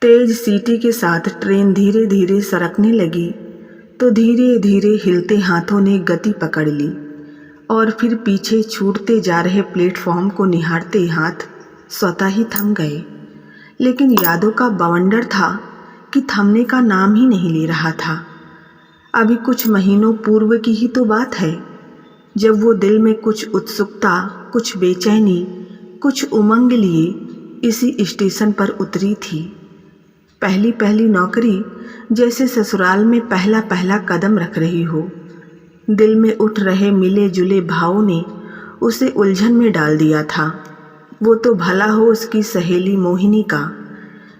तेज सीटी के साथ ट्रेन धीरे धीरे सरकने लगी तो धीरे धीरे हिलते हाथों ने गति पकड़ ली और फिर पीछे छूटते जा रहे प्लेटफॉर्म को निहारते हाथ स्वतः ही थम गए। लेकिन यादों का बवंडर था कि थमने का नाम ही नहीं ले रहा था। अभी कुछ महीनों पूर्व की ही तो बात है जब वो दिल में कुछ उत्सुकता, कुछ बेचैनी, कुछ उमंग लिए इसी स्टेशन पर उतरी थी। पहली पहली नौकरी जैसे ससुराल में पहला पहला कदम रख रही हो। दिल में उठ रहे मिले जुले भावों ने उसे उलझन में डाल दिया था। वो तो भला हो उसकी सहेली मोहिनी का,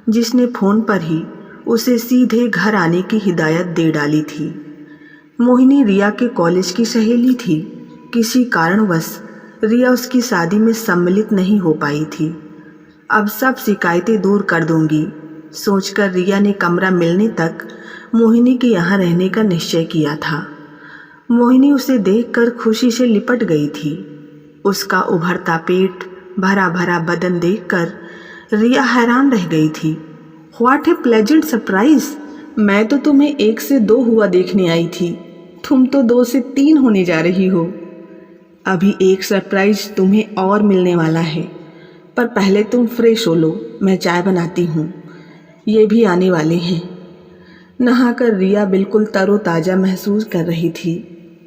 जिसने फ़ोन पर ही उसे सीधे घर आने की हिदायत दे डाली थी। मोहिनी रिया के कॉलेज की सहेली थी। किसी कारणवश रिया उसकी शादी में सम्मिलित नहीं हो पाई थी। अब सब शिकायतें दूर कर दूंगी सोचकर रिया ने कमरा मिलने तक मोहिनी के यहाँ रहने का निश्चय किया था। मोहिनी उसे देखकर खुशी से लिपट गई थी। उसका उभरता पेट, भरा भरा बदन देखकर रिया हैरान रह गई थी। What A pleasant surprise! मैं तो तुम्हें 1 से 2 हुआ देखने आई थी, तुम तो 2 से 3 होने जा रही हो। अभी एक सरप्राइज तुम्हें और मिलने वाला है, पर पहले तुम फ्रेश हो लो, मैं चाय बनाती हूँ। ये भी आने वाले हैं। नहाकर रिया बिल्कुल तरोताज़ा महसूस कर रही थी।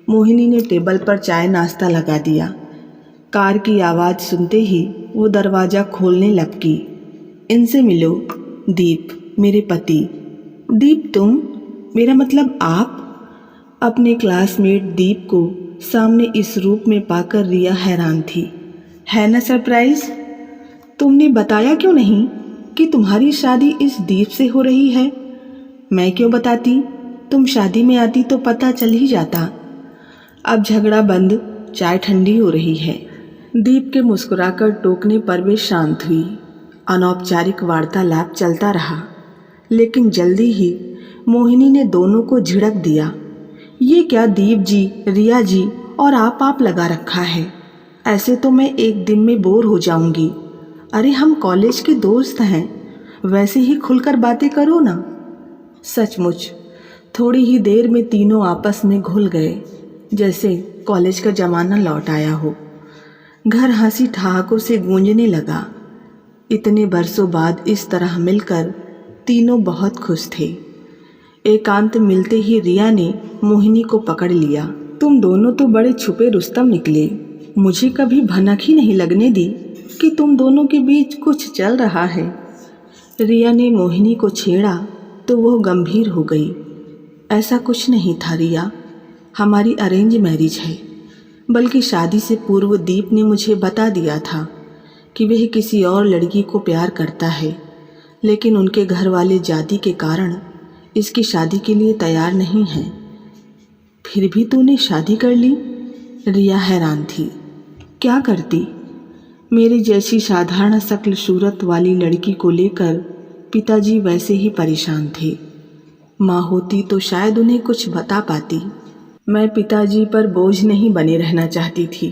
मोहिनी ने टेबल पर चाय नाश्ता लगा दिया। कार की आवाज़ सुनते ही वो दरवाज़ा खोलने लपकी। इनसे मिलो, दीप, मेरे पति। दीप तुम? मेरा मतलब आप? अपने क्लासमेट दीप को सामने इस रूप में पाकर रिया हैरान थी। है ना सरप्राइज? तुमने बताया क्यों नहीं कि तुम्हारी शादी इस दीप से हो रही है? मैं क्यों बताती? तुम शादी में आती तो पता चल ही जाता। अब झगड़ा बंद, चाय ठंडी हो रही है। दीप के मुस्कुराकर टोकने पर वे शांत हुई। अनौपचारिक वार्तालाप चलता रहा, लेकिन जल्दी ही मोहिनी ने दोनों को झिड़क दिया। ये क्या दीप जी, रिया जी और आप लगा रखा है? ऐसे तो मैं एक दिन में बोर हो जाऊंगी। अरे हम कॉलेज के दोस्त हैं, वैसे ही खुलकर बातें करो ना। सचमुच थोड़ी ही देर में तीनों आपस में घुल गए, जैसे कॉलेज का ज़माना लौट आया हो। घर हंसी ठहाकों से गूंजने लगा। इतने बरसों बाद इस तरह मिलकर तीनों बहुत खुश थे। एकांत मिलते ही रिया ने मोहिनी को पकड़ लिया। तुम दोनों तो बड़े छुपे रुस्तम निकले। मुझे कभी भनक ही नहीं लगने दी कि तुम दोनों के बीच कुछ चल रहा है। रिया ने मोहिनी को छेड़ा तो वह गंभीर हो गई। ऐसा कुछ नहीं था रिया, हमारी अरेंज मैरिज है। बल्कि शादी से पूर्व दीप ने मुझे बता दिया था कि वह किसी और लड़की को प्यार करता है, लेकिन उनके घर वाले जाति के कारण इसकी शादी के लिए तैयार नहीं हैं। फिर भी तूने शादी कर ली? रिया हैरान थी। क्या करती? मेरी जैसी साधारण शक्ल सूरत वाली लड़की को लेकर पिताजी वैसे ही परेशान थे। माँ होती तो शायद उन्हें कुछ बता पाती। मैं पिताजी पर बोझ नहीं बने रहना चाहती थी।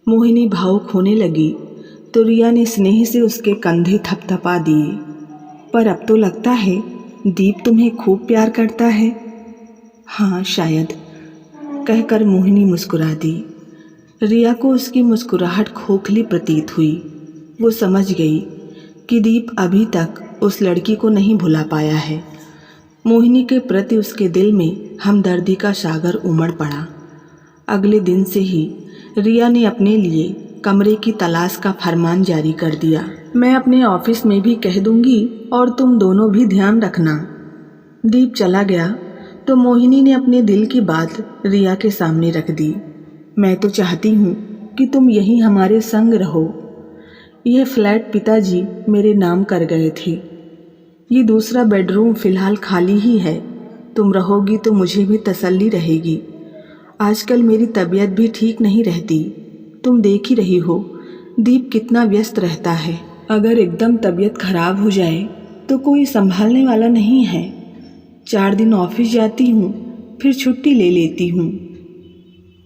मोहिनी भावुक होने लगी तो रिया ने स्नेह से उसके कंधे थपथपा दिए। पर अब तो लगता है दीप तुम्हें खूब प्यार करता है। हाँ शायद, कहकर मोहिनी मुस्कुरा दी। रिया को उसकी मुस्कुराहट खोखली प्रतीत हुई। वो समझ गई कि दीप अभी तक उस लड़की को नहीं भुला पाया है। मोहिनी के प्रति उसके दिल में हमदर्दी का सागर उमड़ पड़ा। अगले दिन से ही रिया ने अपने लिए कमरे की तलाश का फरमान जारी कर दिया। मैं अपने ऑफिस में भी कह दूंगी और तुम दोनों भी ध्यान रखना। दीप चला गया तो मोहिनी ने अपने दिल की बात रिया के सामने रख दी। मैं तो चाहती हूँ कि तुम यहीं हमारे संग रहो। यह फ्लैट पिताजी मेरे नाम कर गए थे। ये दूसरा बेडरूम फ़िलहाल खाली ही है। तुम रहोगी तो मुझे भी तसल्ली रहेगी। आजकल मेरी तबीयत भी ठीक नहीं रहती। तुम देख ही रही हो दीप कितना व्यस्त रहता है। अगर एकदम तबीयत खराब हो जाए तो कोई संभालने वाला नहीं है। 4 दिन ऑफिस जाती हूँ, फिर छुट्टी ले लेती हूँ।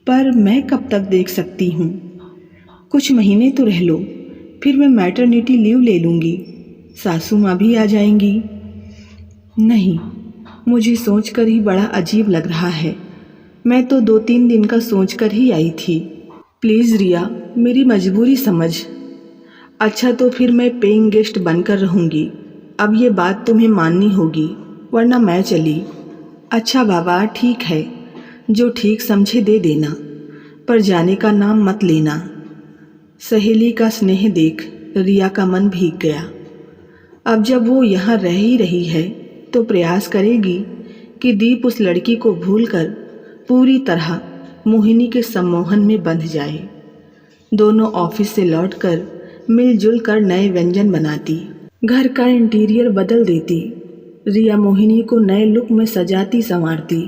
पर मैं कब तक देख सकती हूँ? कुछ महीने तो रह लो, फिर मैं मैटरनिटी लीव ले लूँगी। सासू माँ भी आ जाएंगी। नहीं, मुझे सोचकर ही बड़ा अजीब लग रहा है। मैं तो 2-3 दिन का सोचकर ही आई थी। प्लीज़ रिया, मेरी मजबूरी समझ। अच्छा तो फिर मैं पेइंग गेस्ट बनकर रहूँगी। अब ये बात तुम्हें माननी होगी, वरना मैं चली। अच्छा बाबा, ठीक है, जो ठीक समझे दे देना, पर जाने का नाम मत लेना। सहेली का स्नेह देख रिया का मन भीग गया। अब जब वो यहाँ रह ही रही है तो प्रयास करेगी कि दीप उस लड़की को भूलकर पूरी तरह मोहिनी के सम्मोहन में बंध जाए। दोनों ऑफिस से लौटकर मिलजुल कर नए व्यंजन बनाती, घर का इंटीरियर बदल देती, रिया मोहिनी को नए लुक में सजाती संवारती।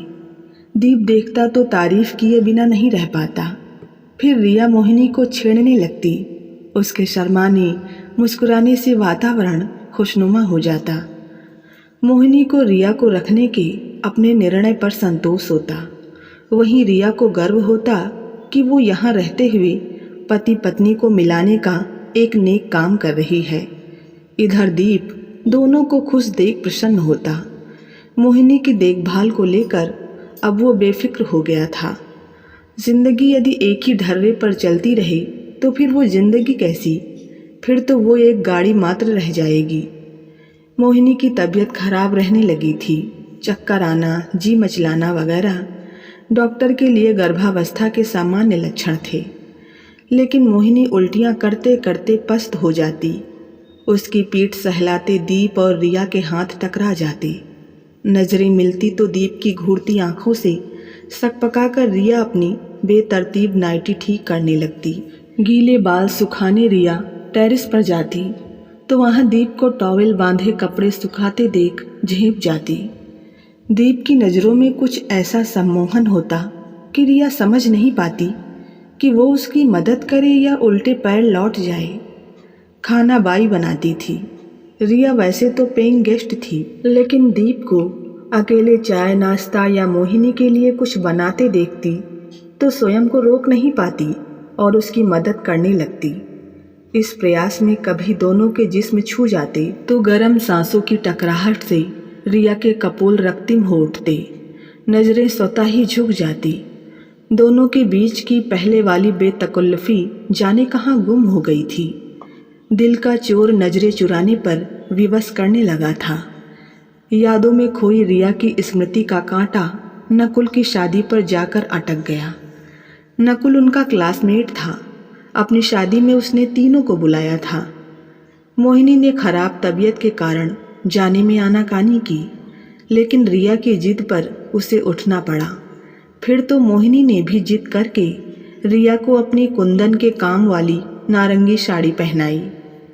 दीप देखता तो तारीफ किए बिना नहीं रह पाता। फिर रिया मोहिनी को छेड़ने लगती। उसके शर्माने मुस्कुराने से वातावरण खुशनुमा हो जाता। मोहिनी को रिया को रखने के अपने निर्णय पर संतोष होता। वहीं रिया को गर्व होता कि वो यहाँ रहते हुए पति पत्नी को मिलाने का एक नेक काम कर रही है। इधर दीप दोनों को खुश देख प्रसन्न होता। मोहिनी की देखभाल को लेकर अब वो बेफिक्र हो गया था। जिंदगी यदि एक ही ढर्रे पर चलती रहे तो फिर वो जिंदगी कैसी? फिर तो वो एक गाड़ी मात्र रह जाएगी। मोहिनी की तबीयत खराब रहने लगी थी। चक्कर आना, जी मचलाना वगैरह डॉक्टर के लिए गर्भावस्था के सामान्य लक्षण थे। लेकिन मोहिनी उल्टियाँ करते करते पस्त हो जाती। उसकी पीठ सहलाते दीप और रिया के हाथ टकरा जाते। नजरें मिलती तो दीप की घूरती आंखों से सकपकाकर रिया अपनी बेतरतीब नाइटी ठीक करने लगती। गीले बाल सुखाने रिया टेरेस पर जाती तो वहाँ दीप को टॉवेल बांधे कपड़े सुखाते देख झेंप जाती। दीप की नज़रों में कुछ ऐसा सम्मोहन होता कि रिया समझ नहीं पाती कि वो उसकी मदद करे या उल्टे पैर लौट जाए। खाना बाई बनाती थी। रिया वैसे तो पेइंग गेस्ट थी, लेकिन दीप को अकेले चाय नाश्ता या मोहिनी के लिए कुछ बनाते देखती तो स्वयं को रोक नहीं पाती और उसकी मदद करने लगती। इस प्रयास में कभी दोनों के जिस्म छू जाते तो गर्म सांसों की टकराहट से रिया के कपोल रक्तिम हो उठते, नजरें स्वतः ही झुक जाती। दोनों के बीच की पहले वाली बेतकल्लुफी जाने कहाँ गुम हो गई थी। दिल का चोर नजरें चुराने पर विवश करने लगा था। यादों में खोई रिया की स्मृति का कांटा नकुल की शादी पर जाकर अटक गया। नकुल उनका क्लासमेट था। अपनी शादी में उसने तीनों को बुलाया था। मोहिनी ने खराब तबीयत के कारण जाने में आनाकानी की, लेकिन रिया की जिद पर उसे उठना पड़ा। फिर तो मोहिनी ने भी जिद करके रिया को अपनी कुंदन के काम वाली नारंगी साड़ी पहनाई,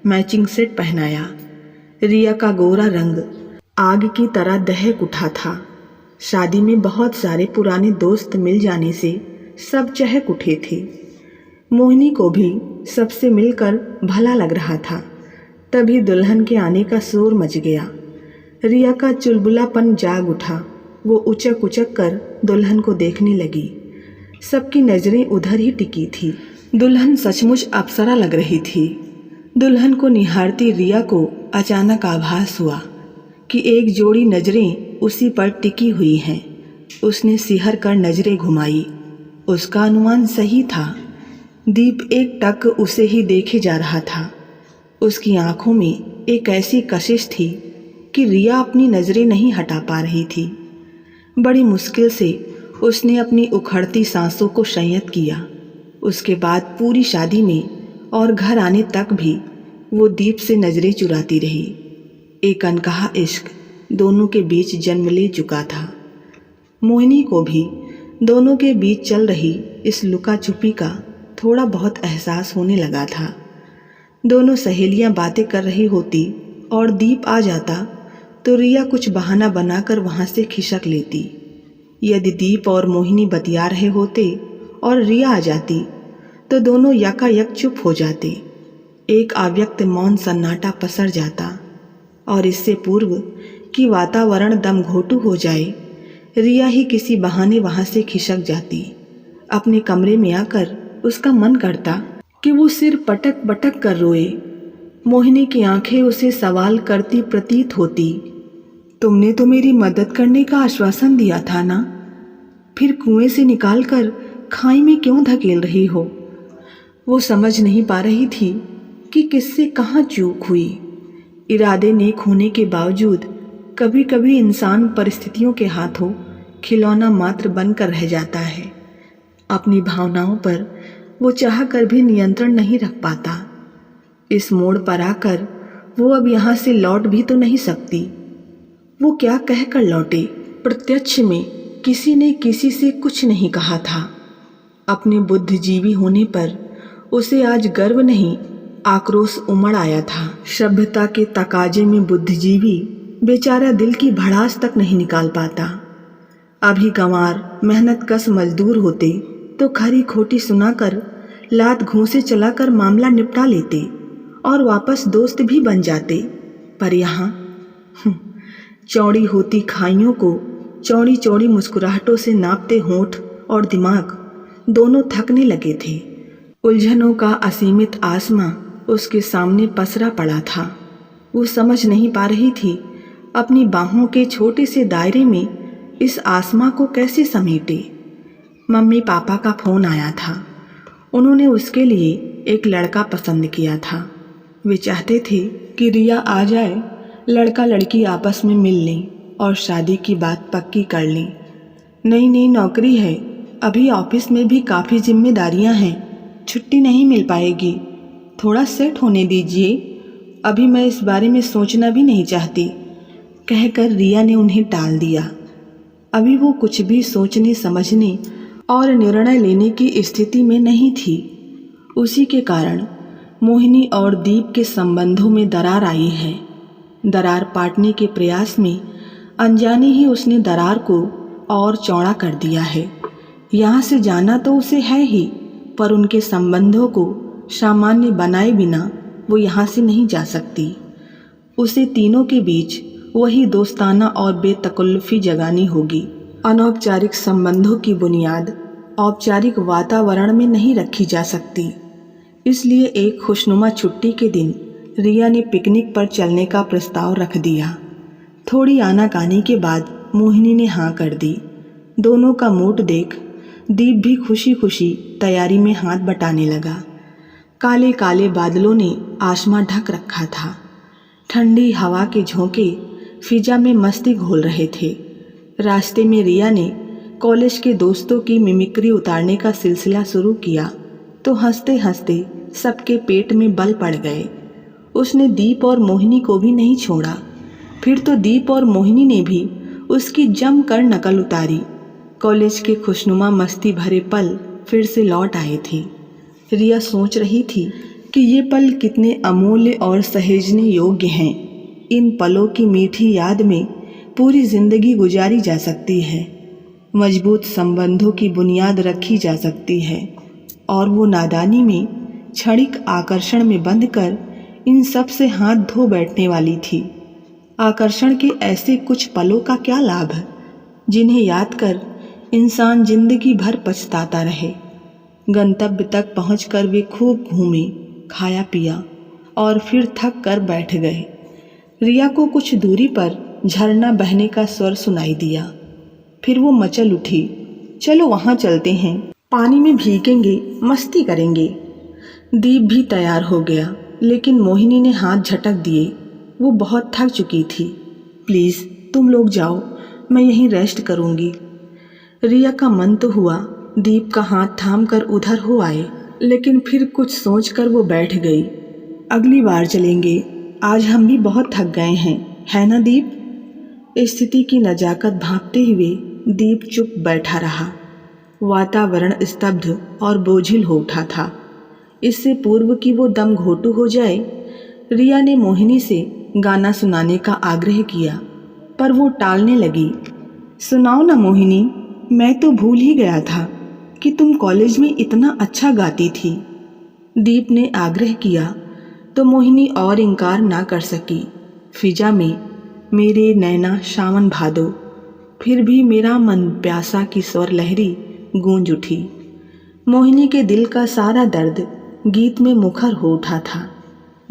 मैचिंग सेट पहनाया। रिया का गोरा रंग आग की तरह दहक उठा था। शादी में बहुत सारे पुराने दोस्त मिल जाने से सब चहक उठे थे। मोहिनी को भी सबसे मिलकर भला लग रहा था। तभी दुल्हन के आने का शोर मच गया। रिया का चुलबुलापन जाग उठा। वो उचक उचक कर दुल्हन को देखने लगी। सबकी नज़रें उधर ही टिकी थी। दुल्हन सचमुच अप्सरा लग रही थी। दुल्हन को निहारती रिया को अचानक आभास हुआ कि एक जोड़ी नज़रें उसी पर टिकी हुई हैं। उसने सिहर कर नज़रें घुमाई। उसका अनुमान सही था। दीप एक टक उसे ही देखे जा रहा था। उसकी आंखों में एक ऐसी कशिश थी कि रिया अपनी नज़रें नहीं हटा पा रही थी। बड़ी मुश्किल से उसने अपनी उखड़ती सांसों को संयत किया। उसके बाद पूरी शादी में और घर आने तक भी वो दीप से नज़रें चुराती रही। एक अनकहा इश्क दोनों के बीच जन्म ले चुका था। मोहिनी को भी दोनों के बीच चल रही इस लुका छुपी का थोड़ा बहुत एहसास होने लगा था। दोनों सहेलियां बातें कर रही होती और दीप आ जाता तो रिया कुछ बहाना बनाकर वहां से खिसक लेती। यदि दीप और मोहिनी बतिया रहे होते और रिया आ जाती तो दोनों यकायक चुप हो जाते। एक अव्यक्त मौन सन्नाटा पसर जाता और इससे पूर्व कि वातावरण दम घोटू हो जाए, रिया ही किसी बहाने वहां से खिसक जाती। अपने कमरे में आकर उसका मन करता कि वो सिर पटक पटक कर रोए। मोहिनी की आंखें उसे सवाल करती प्रतीत होती। तुमने तो मेरी मदद करने का आश्वासन दिया था ना, फिर कुएं से निकालकर खाई में क्यों धकेल रही हो? वो समझ नहीं पा रही थी कि किससे कहाँ चूक हुई। इरादे नेक होने के बावजूद कभी कभी इंसान परिस्थितियों के हाथों खिलौना मात्र बनकर रह जाता है। अपनी भावनाओं पर वो चाह कर भी नियंत्रण नहीं रख पाता। इस मोड़ पर आकर वो अब यहाँ से लौट भी तो नहीं सकती। वो क्या कहकर लौटे? प्रत्यक्ष में किसी ने किसी से कुछ नहीं कहा था। अपने बुद्धिजीवी होने पर उसे आज गर्व नहीं, आक्रोश उमड़ आया था। सभ्यता के तकाजे में बुद्धिजीवी बेचारा दिल की भड़ास तक नहीं निकाल पाता। अभी गंवार मेहनत कश मजदूर होते तो खरी खोटी सुनाकर लात घूंसे चलाकर मामला निपटा लेते और वापस दोस्त भी बन जाते। पर यहाँ चौड़ी होती खाइयों को चौड़ी चौड़ी मुस्कुराहटों से नापते होंठ और दिमाग दोनों थकने लगे थे। उलझनों का असीमित आसमां उसके सामने पसरा पड़ा था। वो समझ नहीं पा रही थी अपनी बाहों के छोटे से दायरे में इस आसमां को कैसे समेटे। मम्मी पापा का फ़ोन आया था। उन्होंने उसके लिए एक लड़का पसंद किया था। वे चाहते थे कि रिया आ जाए, लड़का लड़की आपस में मिल लें और शादी की बात पक्की कर लें। नई नई नौकरी है, अभी ऑफिस में भी काफ़ी जिम्मेदारियां हैं, छुट्टी नहीं मिल पाएगी, थोड़ा सेट होने दीजिए, अभी मैं इस बारे में सोचना भी नहीं चाहती, कहकर रिया ने उन्हें टाल दिया। अभी वो कुछ भी सोचने समझने और निर्णय लेने की स्थिति में नहीं थी। उसी के कारण मोहिनी और दीप के संबंधों में दरार आई है। दरार पाटने के प्रयास में अनजाने ही उसने दरार को और चौड़ा कर दिया है। यहाँ से जाना तो उसे है ही, पर उनके संबंधों को सामान्य बनाए बिना वो यहाँ से नहीं जा सकती। उसे तीनों के बीच वही दोस्ताना और बेतकल्लुफ़ी जगानी होगी। अनौपचारिक संबंधों की बुनियाद औपचारिक वातावरण में नहीं रखी जा सकती। इसलिए एक खुशनुमा छुट्टी के दिन रिया ने पिकनिक पर चलने का प्रस्ताव रख दिया। थोड़ी आनाकानी के बाद मोहिनी ने हाँ कर दी। दोनों का मूड देख दीप भी खुशी खुशी तैयारी में हाथ बटाने लगा। काले काले बादलों ने आसमां ढक रखा था। ठंडी हवा के झोंके फिजा में मस्ती घोल रहे थे। रास्ते में रिया ने कॉलेज के दोस्तों की मिमिक्री उतारने का सिलसिला शुरू किया तो हंसते हंसते सबके पेट में बल पड़ गए। उसने दीप और मोहिनी को भी नहीं छोड़ा। फिर तो दीप और मोहिनी ने भी उसकी जमकर नकल उतारी। कॉलेज के खुशनुमा मस्ती भरे पल फिर से लौट आए थे। रिया सोच रही थी कि ये पल कितने अमूल्य और सहेजने योग्य हैं। इन पलों की मीठी याद में पूरी जिंदगी गुजारी जा सकती है, मजबूत संबंधों की बुनियाद रखी जा सकती है, और वो नादानी में क्षणिक आकर्षण में बंधकर इन सब से हाथ धो बैठने वाली थी। आकर्षण के ऐसे कुछ पलों का क्या लाभ जिन्हें याद कर इंसान जिंदगी भर पछताता रहे। गंतव्य तक पहुंचकर वे खूब घूमे, खाया पिया और फिर थक कर बैठ गए। रिया को कुछ दूरी पर झरना बहने का स्वर सुनाई दिया। फिर वो मचल उठी, चलो वहाँ चलते हैं, पानी में भीगेंगे, मस्ती करेंगे। दीप भी तैयार हो गया, लेकिन मोहिनी ने हाथ झटक दिए। वो बहुत थक चुकी थी। प्लीज़ तुम लोग जाओ, मैं यहीं रेस्ट करूँगी। रिया का मन तो हुआ दीप का हाथ थाम कर उधर हो आए, लेकिन फिर कुछ सोचकर वो बैठ गई। अगली बार चलेंगे, आज हम भी बहुत थक गए हैं, है ना दीप? स्थिति की नजाकत भांपते हुए दीप चुप बैठा रहा। वातावरण स्तब्ध और बोझिल हो उठा था। इससे पूर्व कि वो दम घोटू हो जाए, रिया ने मोहिनी से गाना सुनाने का आग्रह किया, पर वो टालने लगी। सुनाओ ना मोहिनी, मैं तो भूल ही गया था कि तुम कॉलेज में इतना अच्छा गाती थी। दीप ने आग्रह किया तो मोहिनी और इनकार ना कर सकी। फिजा में मेरे नैना सावन भादो, फिर भी मेरा मन प्यासा की स्वर लहरी गूंज उठी। मोहिनी के दिल का सारा दर्द गीत में मुखर हो उठा था।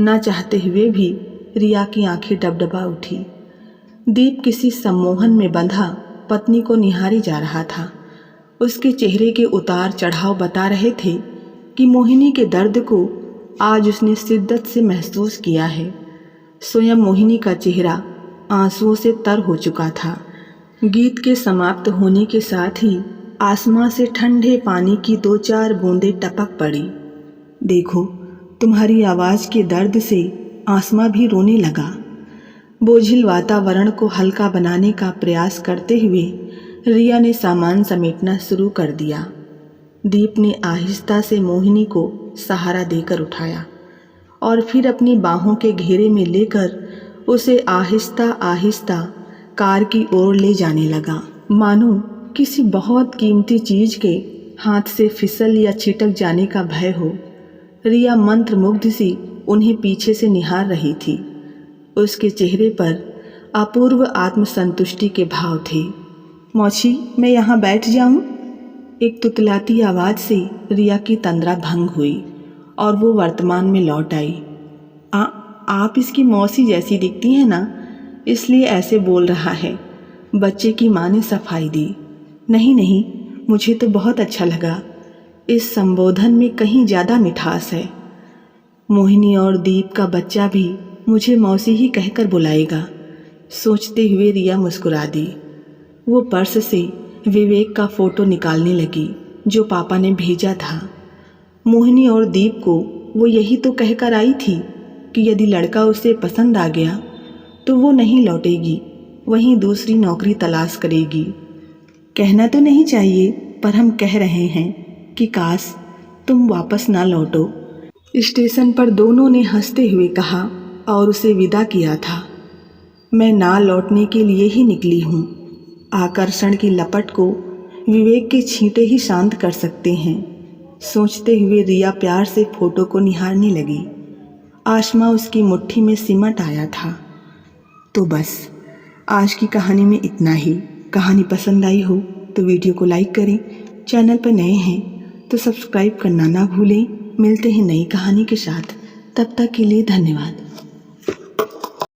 ना चाहते हुए भी रिया की आंखें डबडबा उठी। दीप किसी सम्मोहन में बंधा पत्नी को निहारी जा रहा था। उसके चेहरे के उतार चढ़ाव बता रहे थे कि मोहिनी के दर्द को आज उसने शिद्दत से महसूस किया है। स्वयं मोहिनी का चेहरा आंसुओं से तर हो चुका था। गीत के समाप्त होने के साथ ही आसमां से ठंडे पानी की 2-4 बूंदें टपक पड़ी। देखो, तुम्हारी आवाज़ के दर्द से आसमां भी रोने लगा। बोझिल वातावरण को हल्का बनाने का प्रयास करते हुए रिया ने सामान समेटना शुरू कर दिया। दीप ने आहिस्ता से मोहिनी को सहारा देकर उठाया और फिर अपनी बाहों के घेरे में लेकर उसे आहिस्ता आहिस्ता कार की ओर ले जाने लगा, मानो किसी बहुत कीमती चीज़ के हाथ से फिसल या छिटक जाने का भय हो। रिया मंत्रमुग्ध सी उन्हें पीछे से निहार रही थी। उसके चेहरे पर अपूर्व आत्मसंतुष्टि के भाव थे। मौसी, मैं यहाँ बैठ जाऊँ? एक तुतलाती आवाज़ से रिया की तंद्रा भंग हुई और वो वर्तमान में लौट आई। आप इसकी मौसी जैसी दिखती हैं ना, इसलिए ऐसे बोल रहा है, बच्चे की माँ ने सफाई दी। नहीं नहीं, मुझे तो बहुत अच्छा लगा। इस संबोधन में कहीं ज़्यादा मिठास है। मोहिनी और दीप का बच्चा भी मुझे मौसी ही कहकर बुलाएगा। सोचते हुए रिया मुस्कुरा दी। वो पर्स से विवेक का फ़ोटो निकालने लगी जो पापा ने भेजा था। मोहिनी और दीप को वो यही तो कहकर आई थी कि यदि लड़का उसे पसंद आ गया तो वो नहीं लौटेगी, वहीं दूसरी नौकरी तलाश करेगी। कहना तो नहीं चाहिए, पर हम कह रहे हैं कि काश तुम वापस ना लौटो। स्टेशन पर दोनों ने हंसते हुए कहा और उसे विदा किया था। मैं ना लौटने के लिए ही निकली हूँ। आकर्षण की लपट को विवेक के छींटे ही शांत कर सकते हैं। सोचते हुए रिया प्यार से फोटो को निहारने लगी। आसमां उसकी मुट्ठी में सिमट आया था। तो बस आज की कहानी में इतना ही। कहानी पसंद आई हो तो वीडियो को लाइक करें। चैनल पर नए हैं तो सब्सक्राइब करना ना भूलें। मिलते हैं नई कहानी के साथ। तब तक के लिए धन्यवाद।